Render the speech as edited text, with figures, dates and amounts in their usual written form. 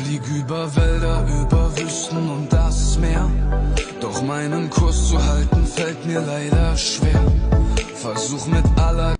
Flieg über Wälder, über Wüsten und das Meer. Doch meinen Kurs zu halten fällt mir leider schwer. Versuch mit aller